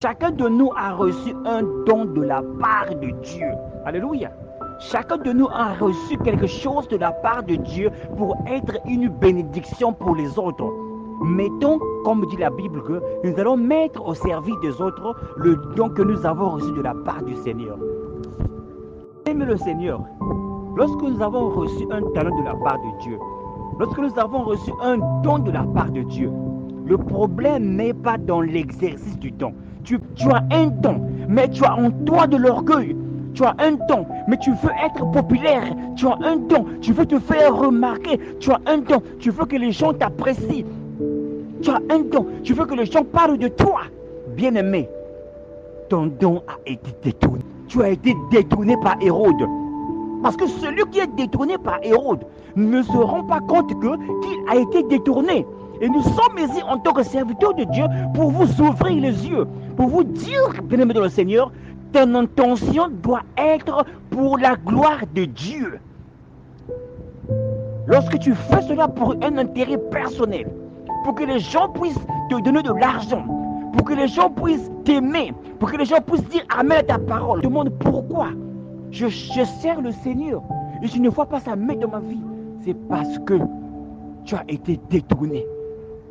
Chacun de nous a reçu un don de la part de Dieu. Alléluia. Chacun de nous a reçu quelque chose de la part de Dieu pour être une bénédiction pour les autres. Mettons, comme dit la Bible, que nous allons mettre au service des autres le don que nous avons reçu de la part du Seigneur. Aimez le Seigneur. Lorsque nous avons reçu un talent de la part de Dieu, lorsque nous avons reçu un don de la part de Dieu, le problème n'est pas dans l'exercice du don. Tu as un don, mais tu as en toi de l'orgueil. Tu as un don, mais tu veux être populaire. Tu as un don, tu veux te faire remarquer. Tu as un don, tu veux que les gens t'apprécient. Tu as un don, tu veux que les gens parlent de toi. Bien-aimé, ton don a été détourné. Tu as été détourné par Hérode. Parce que celui qui est détourné par Hérode ne se rend pas compte qu'il a été détourné. Et nous sommes ici en tant que serviteurs de Dieu pour vous ouvrir les yeux, pour vous dire, bien-aimé dans le Seigneur, ton intention doit être pour la gloire de Dieu. Lorsque tu fais cela pour un intérêt personnel, pour que les gens puissent te donner de l'argent, pour que les gens puissent t'aimer, pour que les gens puissent dire amen à ta parole, je te demande pourquoi je sers le Seigneur et je ne vois pas sa main dans ma vie. C'est parce que tu as été détourné.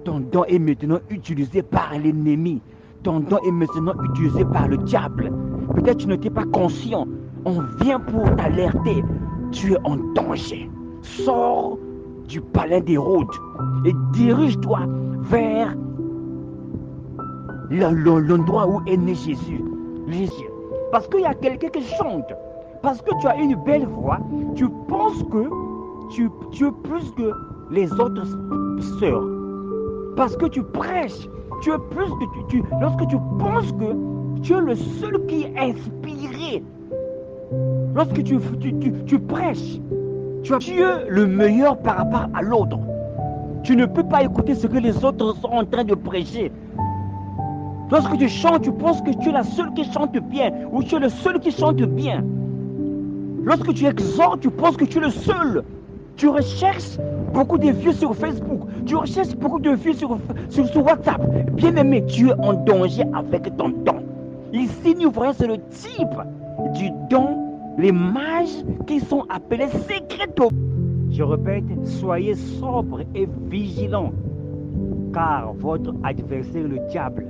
Ton don est maintenant utilisé par l'ennemi. Ton don est maintenant utilisé par le diable. Peut-être tu n'étais pas conscient. On vient pour t'alerter. Tu es en danger. Sors du palais d'Hérode et dirige-toi vers l'endroit où est né Jésus. Parce qu'il y a quelqu'un qui chante. Parce que tu as une belle voix, tu penses que tu es plus que les autres sœurs. Parce que tu prêches, tu es plus que lorsque tu penses que tu es le seul qui est inspiré. Lorsque tu prêches, tu es le meilleur par rapport à l'autre. Tu ne peux pas écouter ce que les autres sont en train de prêcher. Lorsque tu chantes, tu penses que tu es la seule qui chante bien ou tu es le seul qui chante bien. Lorsque tu exhortes, tu penses que tu es le seul. Tu recherches beaucoup de vues sur Facebook. Tu recherches beaucoup de vues sur WhatsApp. Bien-aimé, tu es en danger avec ton don. Ici, nous voyons, c'est le type du don, les mages qui sont appelés secretos. Je répète, soyez sobres et vigilants, car votre adversaire, le diable,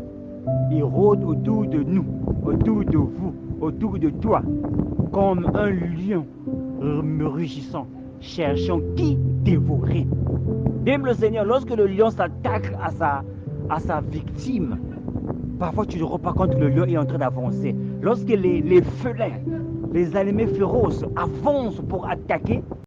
il rôde autour de nous, autour de vous, autour de toi, comme un lion rugissant, cherchant qui dévorer. Même le Seigneur, lorsque le lion s'attaque à sa victime, parfois tu ne te rends pas compte que le lion est en train d'avancer. Lorsque les félins, les animaux féroces avancent pour attaquer,